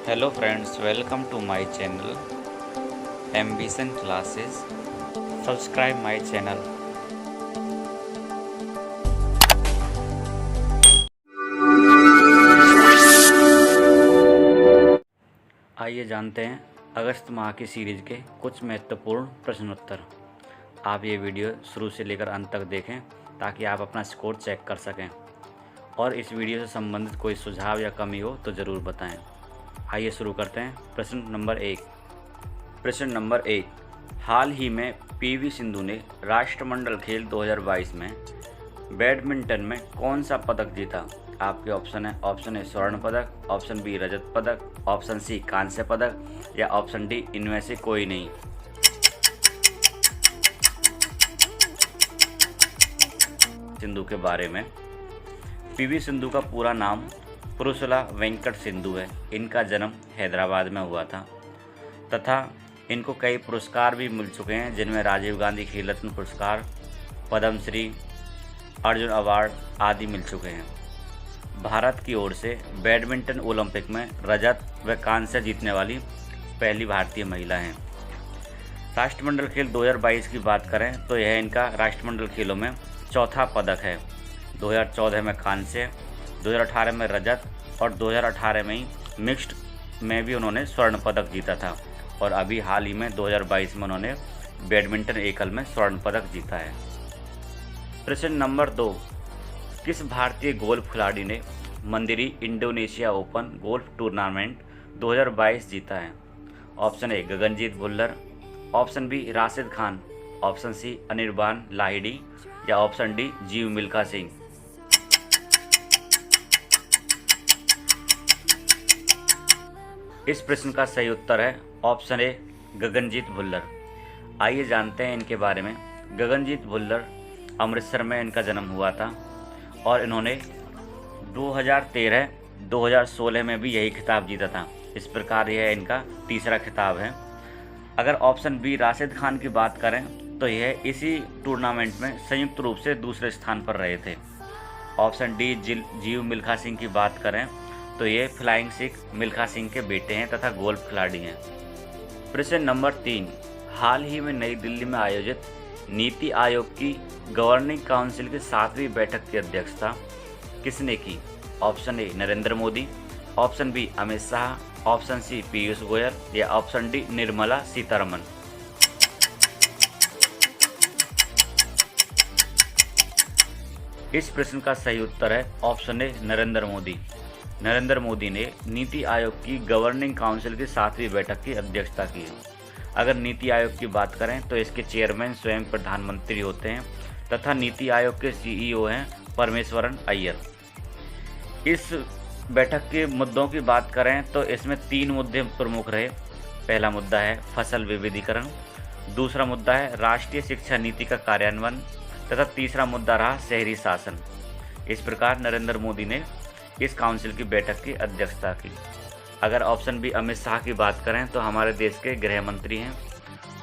Hello friends, welcome to my channel Ambition Classes. Subscribe my channel. आइए जानते हैं अगस्त माह की सीरीज के कुछ महत्वपूर्ण प्रश्नोत्तर। आप ये वीडियो शुरू से लेकर अंत तक देखें ताकि आप अपना स्कोर चेक कर सकें और इस वीडियो से संबंधित कोई सुझाव या कमी हो तो ज़रूर बताएं। आइए शुरू करते हैं। प्रश्न नंबर एक। हाल ही में पीवी सिंधु ने राष्ट्रमंडल खेल 2022 में बैडमिंटन में कौन सा पदक जीता? आपके ऑप्शन है। ऑप्शन ए स्वर्ण पदक, ऑप्शन बी रजत पदक, ऑप्शन सी कांस्य पदक या ऑप्शन डी इनमें से कोई नहीं। सिंधु के बारे में। पीवी सिंधु का पूरा नाम पुरुषला वेंकट सिंधु है। इनका जन्म हैदराबाद में हुआ था तथा इनको कई पुरस्कार भी मिल चुके हैं, जिनमें राजीव गांधी खेल रत्न पुरस्कार, पद्मश्री, अर्जुन अवार्ड आदि मिल चुके हैं। भारत की ओर से बैडमिंटन ओलंपिक में रजत व कांस्य जीतने वाली पहली भारतीय महिला हैं। राष्ट्रमंडल खेल 2022 की बात करें तो यह इनका राष्ट्रमंडल खेलों में चौथा पदक है। 2014 में कांस्य, 2018 में रजत और 2018 में ही मिक्स्ड में भी उन्होंने स्वर्ण पदक जीता था और अभी हाल ही में 2022 में उन्होंने बैडमिंटन एकल में स्वर्ण पदक जीता है। प्रश्न नंबर 2। किस भारतीय गोल्फ खिलाड़ी ने Mandiri Indonesia Open golf tournament 2022 जीता है? Option A Gaganjeet Bhullar, option B Rashid Khan, option C Anirban Lahiri या ऑप्शन डी जीव मिल्खा सिंह। इस प्रश्न का सही उत्तर है ऑप्शन ए गगनजीत भुल्लर। आइए जानते हैं इनके बारे में। गगनजीत भुल्लर अमृतसर में इनका जन्म हुआ था और इन्होंने 2013, 2016 में भी यही खिताब जीता था। इस प्रकार यह इनका तीसरा खिताब है। अगर ऑप्शन बी राशिद खान की बात करें तो यह इसी टूर्नामेंट में संयुक्त रूप से दूसरे स्थान पर रहे थे। ऑप्शन डी जीव मिल्खा सिंह की बात करें तो ये फ्लाइंग सिख मिल्खा सिंह के बेटे हैं तथा गोल्फ खिलाड़ी हैं। प्रश्न नंबर 3। हाल ही में नई दिल्ली में आयोजित नीति आयोग की गवर्निंग काउंसिल की 7वीं बैठक की अध्यक्षता किसने की? Option A Narendra Modi, option B Amit Shah, option C Piyush Goyal या ऑप्शन डी निर्मला सीतारमन। इस प्रश्न का सही उत्तर है ऑप्शन ए नरेंद्र मोदी। नरेंद्र मोदी ने नीति आयोग की गवर्निंग काउंसिल की 7वीं बैठक की अध्यक्षता की है। अगर नीति आयोग की बात करें तो इसके चेयरमैन स्वयं प्रधानमंत्री होते हैं तथा नीति आयोग के सीईओ हैं परमेश्वरन अय्यर। इस बैठक के मुद्दों की बात करें तो इसमें 3 मुद्दे प्रमुख रहे। पहला मुद्दा है फसल विविधीकरण, दूसरा मुद्दा है राष्ट्रीय शिक्षा नीति का कार्यान्वयन तथा तीसरा मुद्दा रहा शहरी शासन। इस प्रकार नरेंद्र मोदी ने इस काउंसिल की बैठक की अध्यक्षता की। अगर ऑप्शन बी अमित शाह की बात करें तो हमारे देश के गृह मंत्री हैं।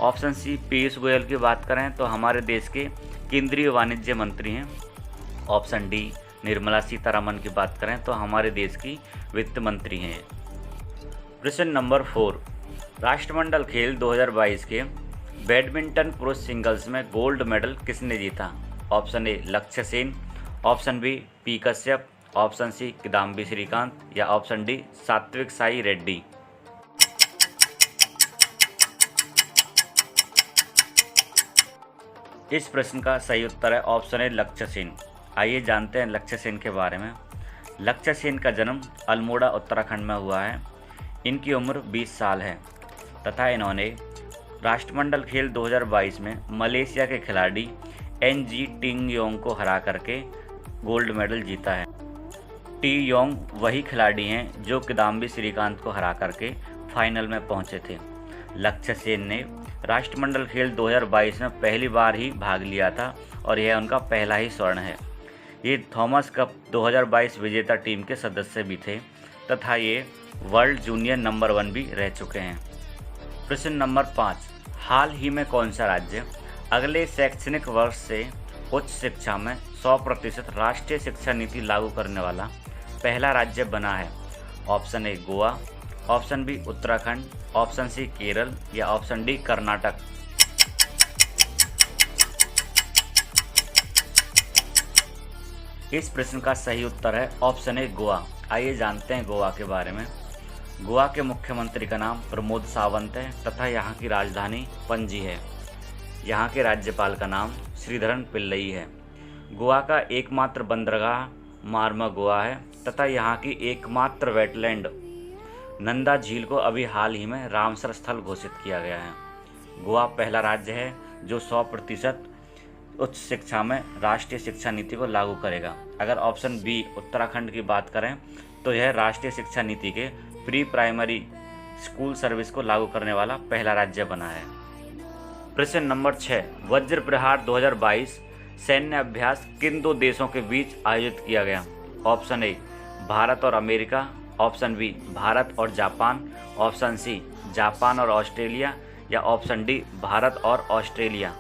ऑप्शन सी पीयूष गोयल की बात करें तो हमारे देश के केंद्रीय वाणिज्य मंत्री हैं। ऑप्शन डी निर्मला सीतारमन की बात करें तो हमारे देश की वित्त मंत्री हैं। प्रश्न नंबर 4। राष्ट्रमंडल खेल 2022 के बैडमिंटन पुरुष सिंगल्स में गोल्ड मेडल किसने जीता? Option A Lakshya Sen, option B P Kashyap, option C Kidambi Srikanth या ऑप्शन डी सात्विक साई रेड्डी। इस प्रश्न का सही उत्तर है ऑप्शन ए लक्ष्य सेन। आइए जानते हैं लक्ष्य सेन के बारे में। लक्ष्य सेन का जन्म अल्मोड़ा उत्तराखंड में हुआ है। इनकी उम्र 20 साल है तथा इन्होंने राष्ट्रमंडल खेल 2022 में मलेशिया के खिलाड़ी एनजी टिंग योंग को हरा करके गोल्ड मेडल जीता है। टी योंग वही खिलाड़ी हैं जो किदाम्बी श्रीकांत को हरा करके फाइनल में पहुंचे थे। लक्ष्य सेन ने राष्ट्रमंडल खेल 2022 में पहली बार ही भाग लिया था और यह उनका पहला ही स्वर्ण है। ये थॉमस कप 2022 विजेता टीम के सदस्य भी थे तथा ये वर्ल्ड जूनियर नंबर 1 भी रह चुके हैं। प्रश्न नंबर 5। हाल ही में कौन सा राज्य अगले शैक्षणिक वर्ष से उच्च शिक्षा में 100% राष्ट्रीय शिक्षा नीति लागू करने वाला पहला राज्य बना है? Option A Goa, option B Uttarakhand, option C Kerala या ऑप्शन डी कर्नाटक। इस प्रश्न का सही उत्तर है ऑप्शन ए गोवा। आइए जानते हैं गोवा के बारे में। गोवा के मुख्यमंत्री का नाम प्रमोद सावंत है तथा यहाँ की राजधानी पणजी है। यहाँ के राज्यपाल का नाम श्रीधरन पिल्लई है। गोवा का एकमात्र बंदरगाह मार्मा गोवा है तथा यहाँ की एकमात्र वेटलैंड नंदा झील को अभी हाल ही में रामसर स्थल घोषित किया गया है। गोवा पहला राज्य है जो 100% उच्च शिक्षा में राष्ट्रीय शिक्षा नीति को लागू करेगा। अगर ऑप्शन बी उत्तराखंड की बात करें तो यह राष्ट्रीय शिक्षा नीति के प्री प्राइमरी स्कूल सर्विस को लागू करने वाला पहला राज्य बना है। प्रश्न नंबर 6, वज्र प्रहार 2022 सैन्य अभ्यास किन दो देशों के बीच आयोजित किया गया? ऑप्शन ए भारत और अमेरिका, ऑप्शन बी भारत और जापान, ऑप्शन सी जापान और ऑस्ट्रेलिया या ऑप्शन डी भारत और ऑस्ट्रेलिया।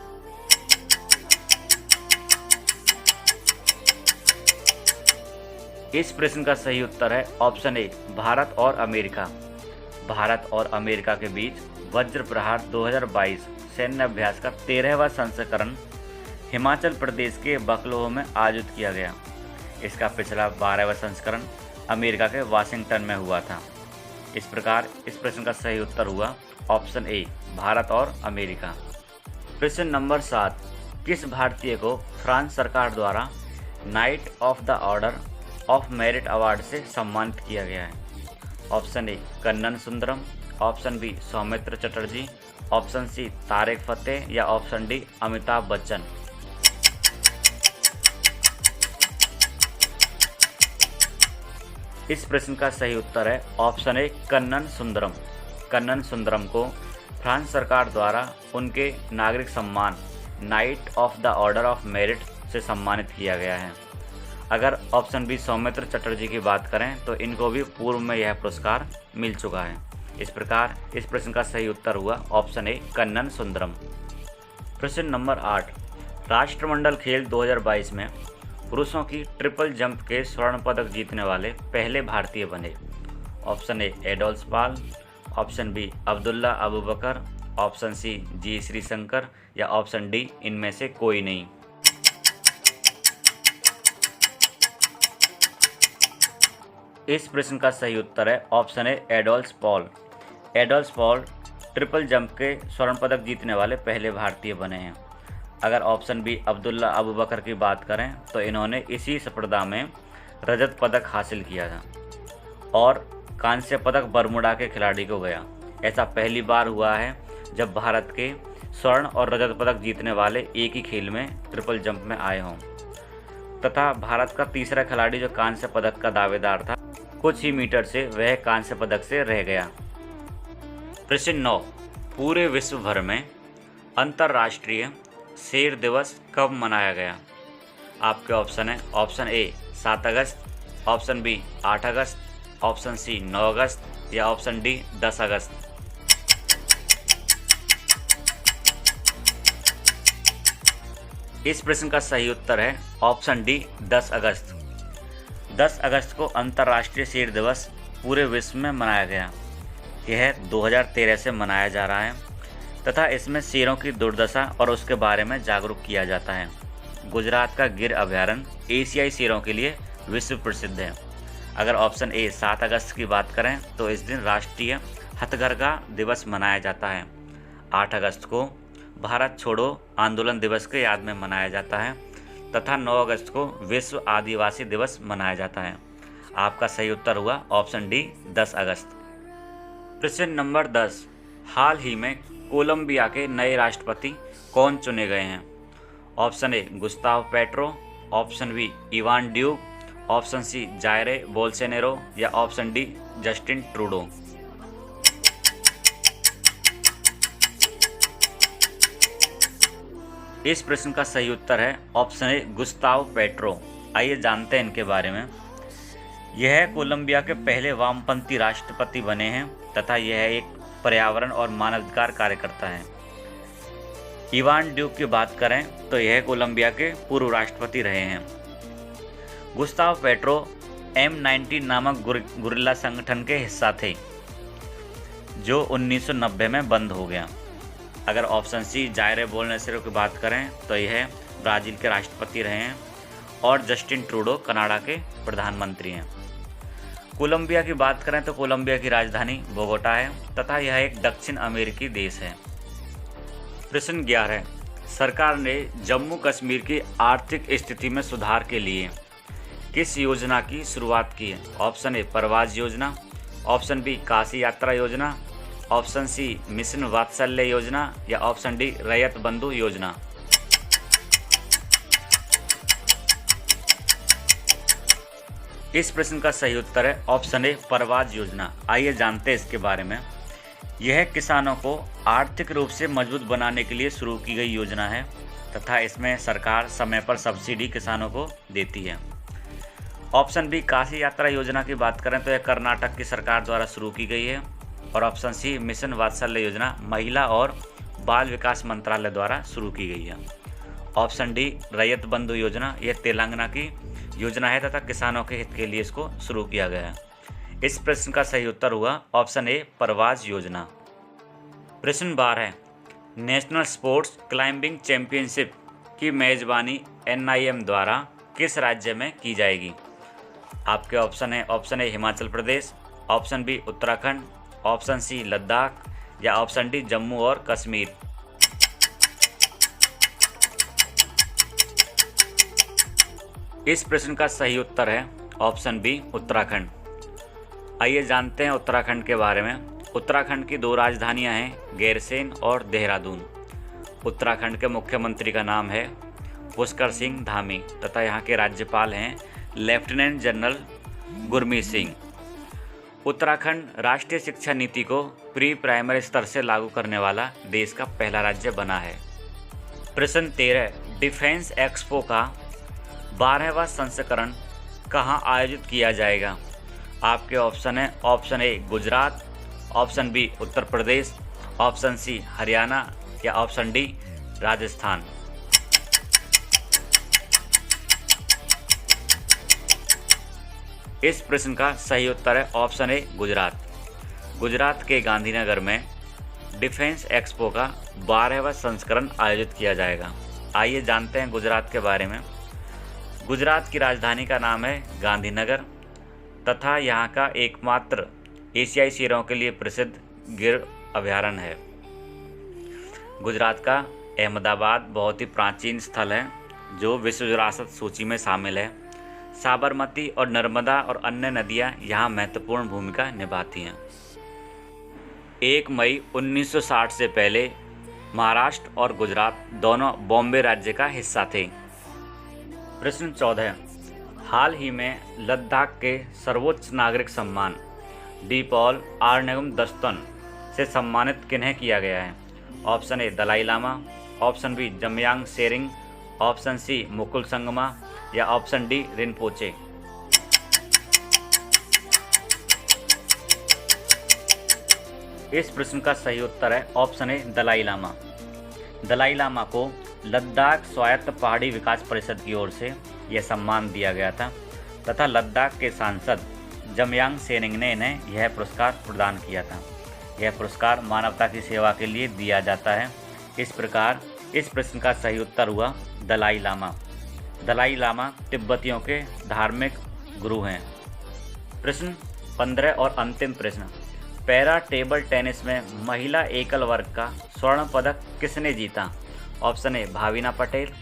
इस प्रश्न का सही उत्तर है ऑप्शन ए भारत और अमेरिका। भारत और अमेरिका के बीच वज्र प्रहार 2022 सैन्य अभ्यास का 13वां संस्करण हिमाचल प्रदेश के बकलोह में आयोजित किया गया। इसका पिछला 12वां संस्करण अमेरिका के वाशिंगटन में हुआ था। इस प्रकार इस प्रश्न का सही उत्तर हुआ ऑप्शन ए भारत और अमेरिका। प्रश्न नंबर 7, किस भारतीय को फ्रांस सरकार द्वारा knight of the order of merit award से सम्मानित किया गया है? Option A Kannan Sundaram, option B Soumitra Chatterjee, option C Tarek Fatah या ऑप्शन डी अमिताभ बच्चन। इस प्रश्न का सही उत्तर है ऑप्शन ए कन्नन सुंदरम। कन्नन सुंदरम को फ्रांस सरकार द्वारा उनके नागरिक सम्मान night of the order of merit से सम्मानित किया गया है। अगर ऑप्शन बी सौमित्र चटर्जी की बात करें तो इनको भी पूर्व में यह पुरस्कार मिल चुका है। इस प्रकार इस प्रश्न का सही उत्तर हुआ ऑप्शन ए कन्नन सुंदरम। प्रश्न नंबर 8, राष्ट्रमंडल खेल 2022 में पुरुषों की ट्रिपल जंप के स्वर्ण पदक जीतने वाले पहले भारतीय बने। Option A Adolf Paul, option B Abdullah Abu Bakar, option C G Sreeshankar या ऑप्शन डी इनमें से कोई नहीं। इस प्रश्न का सही उत्तर है option A Adolf Paul. Adolf Paul triple jump के स्वर्ण पदक जीतने वाले पहले भारतीय बने हैं। अगर ऑप्शन बी अब्दुल्ला अबू बकर की बात करें तो इन्होंने इसी स्पर्धा में रजत पदक हासिल किया था और कांस्य पदक बरमुडा के खिलाड़ी को गया। ऐसा पहली बार हुआ है जब भारत के स्वर्ण और रजत पदक जीतने वाले एक ही खेल में ट्रिपल जंप में आए हों, तथा भारत का तीसरा खिलाड़ी जो कांस्य पदक का दावेदार था कुछ ही मीटर से वह कांस्य पदक से रह गया। प्रश्न 9, पूरे विश्व भर में अंतर्राष्ट्रीय शेर दिवस कब मनाया गया? आपके ऑप्शन है ऑप्शन ए 7 अगस्त, ऑप्शन बी 8 अगस्त, ऑप्शन सी 9 अगस्त या ऑप्शन डी 10 अगस्त। इस प्रश्न का सही उत्तर है ऑप्शन डी 10 अगस्त। 10 अगस्त को अंतर्राष्ट्रीय शेर दिवस पूरे विश्व में मनाया गया। यह 2013 से मनाया जा रहा है तथा इसमें शेरों की दुर्दशा और उसके बारे में जागरूक किया जाता है। गुजरात का गिर अभयारण्य एशियाई शेरों के लिए विश्व प्रसिद्ध है। अगर ऑप्शन ए 7 अगस्त की बात करें तो इस दिन राष्ट्रीय हथकरघा दिवस मनाया जाता है। 8 अगस्त को भारत छोड़ो आंदोलन दिवस के याद में मनाया जाता है तथा 9 अगस्त को विश्व आदिवासी दिवस मनाया जाता है। आपका सही उत्तर हुआ ऑप्शन डी 10 अगस्त। प्रश्न नंबर 10, हाल ही में कोलंबिया के नए राष्ट्रपति कौन चुने गए हैं? Option A Gustavo Petro, option B Ivan Duque, option C Jair Bolsonaro या ऑप्शन डी जस्टिन ट्रूडो। इस प्रश्न का सही उत्तर है ऑप्शन ए गुस्ताव पेट्रो। आइए जानते हैं इनके बारे में। यह कोलंबिया के पहले वामपंथी राष्ट्रपति बने हैं तथा यह एक पर्यावरण और मानवाधिकार कार्यकर्ता हैं। इवान ड्यूक की बात करें तो यह कोलंबिया के पूर्व राष्ट्रपति रहे हैं। गुस्ताव पेट्रो M19 नामक गुरिल्ला संगठन के हिस्सा थे। जो 1990 में बंद हो गया। अगर ऑप्शन सी जायरे बोल्सोनारो की बात करें तो यह ब्राज़ील के राष्ट्रपति रहे हैं और जस्टिन ट्रूडो कनाडा के प्रधानमंत्री हैं। कोलंबिया की बात करें तो कोलंबिया की राजधानी बोगोटा है तथा यह एक दक्षिण अमेरिकी देश है। प्रश्न 11, सरकार ने जम्मू कश्मीर की आर्थिक स्थिति में सुधार के लिए किस योजना की शुरुआत की है? ऑप्शन ए प्रवास योजना, ऑप्शन बी काशी यात्रा योजना, ऑप्शन सी मिशन वात्सल्य योजना या ऑप्शन डी रैयत बंधु योजना। इस प्रश्न का सही उत्तर है ऑप्शन ए प्रवास योजना। आइए जानते हैं इसके बारे में। यह किसानों को आर्थिक रूप से मजबूत बनाने के लिए शुरू की गई योजना है तथा इसमें सरकार समय पर सब्सिडी किसानों को देती है। ऑप्शन बी काशी यात्रा योजना की बात करें तो यह कर्नाटक की सरकार द्वारा शुरू की गई है और ऑप्शन सी मिशन वात्सल्य योजना महिला और बाल विकास मंत्रालय द्वारा शुरू की गई है। ऑप्शन डी रैयत बंधु योजना यह तेलंगाना की योजना है तथा किसानों के हित के लिए इसको शुरू किया गया है। इस प्रश्न का सही उत्तर हुआ ऑप्शन ए प्रवास योजना। प्रश्न 12, नेशनल स्पोर्ट्स क्लाइंबिंग चैंपियनशिप की मेजबानी NIM द्वारा किस राज्य में की जाएगी? आपके ऑप्शन है option A Himachal Pradesh, option B Uttarakhand, option C Ladakh या ऑप्शन डी जम्मू और कश्मीर। इस प्रश्न का सही उत्तर है ऑप्शन बी उत्तराखंड। आइए जानते हैं उत्तराखंड के बारे में। उत्तराखंड की 2 राजधानियां हैं गैरसैंण और देहरादून। उत्तराखंड के मुख्यमंत्री का नाम है पुष्कर सिंह धामी तथा यहाँ के राज्यपाल हैं लेफ्टिनेंट जनरल गुरमीत सिंह। उत्तराखंड राष्ट्रीय शिक्षा नीति को प्री प्राइमरी स्तर से लागू करने वाला देश का पहला राज्य बना है। प्रश्न 13, डिफेंस एक्सपो का 12वां संस्करण कहाँ आयोजित किया जाएगा? आपके ऑप्शन है option A Gujarat, option B Uttar Pradesh, option C Haryana या ऑप्शन डी राजस्थान। इस प्रश्न का सही उत्तर है ऑप्शन ए गुजरात। गुजरात के गांधीनगर में डिफेंस एक्सपो का 12वां संस्करण आयोजित किया जाएगा। आइए जानते हैं गुजरात के बारे में। गुजरात की राजधानी का नाम है गांधीनगर तथा यहाँ का एकमात्र एशियाई शेरों के लिए प्रसिद्ध गिर अभयारण्य है। गुजरात का अहमदाबाद बहुत ही प्राचीन स्थल है जो विश्व विरासत सूची में शामिल है। साबरमती और नर्मदा और अन्य नदियाँ यहाँ महत्वपूर्ण भूमिका निभाती हैं। 1 मई 1960 से पहले महाराष्ट्र और गुजरात दोनों बॉम्बे राज्य का हिस्सा थे। प्रश्न 14, हाल ही में लद्दाख के सर्वोच्च नागरिक सम्मान डी पॉल आर्नेगुम-दस्तन से सम्मानित किन्हें किया गया है? Option A Dalai Lama, option B Jamyang Tsering, option C Mukul Sangma या ऑप्शन डी रिनपोचे। इस प्रश्न का सही उत्तर है ऑप्शन ए दलाई लामा। दलाई लामा को लद्दाख स्वायत्त पहाड़ी विकास परिषद की ओर से यह सम्मान दिया गया था तथा लद्दाख के सांसद जमयांग सेरिंग ने इन्हें यह पुरस्कार प्रदान किया था। यह पुरस्कार मानवता की सेवा के लिए दिया जाता है। इस प्रकार इस प्रश्न का सही उत्तर हुआ दलाई लामा। दलाई लामा तिब्बतियों के धार्मिक गुरु हैं। प्रश्न 15 और अंतिम प्रश्न, पैरा टेबल टेनिस में महिला एकल वर्ग का स्वर्ण पदक किसने जीता? Option A Bhavina Patel,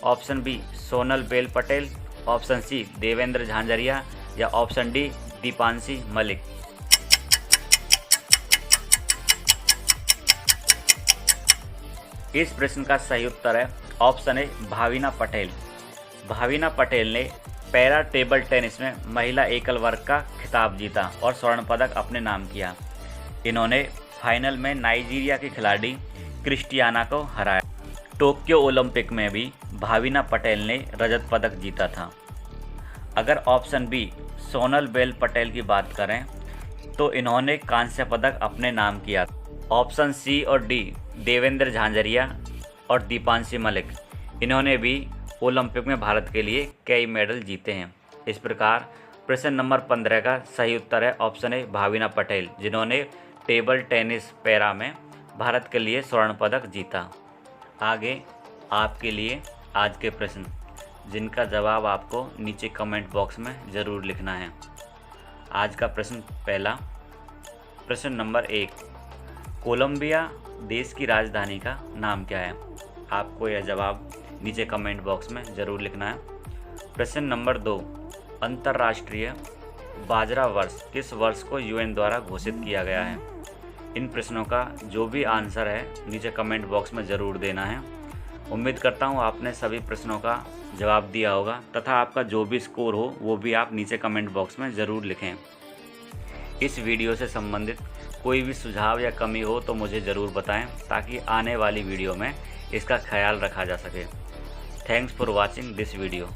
option B Sonalben Patel, option C Devendra Jhajharia या ऑप्शन डी दीपांशी मलिक। इस प्रश्न का सही उत्तर है ऑप्शन ए भाविना पटेल। भाविना पटेल ने पैरा टेबल टेनिस में महिला एकल वर्ग का खिताब जीता और स्वर्ण पदक अपने नाम किया। इन्होंने फाइनल में नाइजीरिया की खिलाड़ी क्रिस्टियाना को हराया। टोक्यो ओलंपिक में भी भाविना पटेल ने रजत पदक जीता था। अगर ऑप्शन बी सोनलबेल पटेल की बात करें तो इन्होंने कांस्य पदक अपने नाम किया। ऑप्शन सी और डी देवेंद्र झांझरिया और दीपांशी मलिक, इन्होंने भी ओलंपिक में भारत के लिए कई मेडल जीते हैं। इस प्रकार प्रश्न नंबर 15 का सही उत्तर है ऑप्शन ए भाविना पटेल, जिन्होंने टेबल टेनिस पैरा में भारत के लिए स्वर्ण पदक जीता। आगे आपके लिए आज के प्रश्न, जिनका जवाब आपको नीचे कमेंट बॉक्स में ज़रूर लिखना है। आज का प्रश्न पहला, प्रश्न नंबर 1, कोलंबिया देश की राजधानी का नाम क्या है? आपको यह जवाब नीचे कमेंट बॉक्स में ज़रूर लिखना है। प्रश्न नंबर 2, अंतर्राष्ट्रीय बाजरा वर्ष किस वर्ष को यूएन द्वारा घोषित किया गया है? इन प्रश्नों का जो भी आंसर है नीचे कमेंट बॉक्स में ज़रूर देना है। उम्मीद करता हूँ आपने सभी प्रश्नों का जवाब दिया होगा तथा आपका जो भी स्कोर हो वो भी आप नीचे कमेंट बॉक्स में ज़रूर लिखें। इस वीडियो से संबंधित कोई भी सुझाव या कमी हो तो मुझे ज़रूर बताएं ताकि आने वाली वीडियो में इसका ख्याल रखा जा सके। Thanks for watching this video.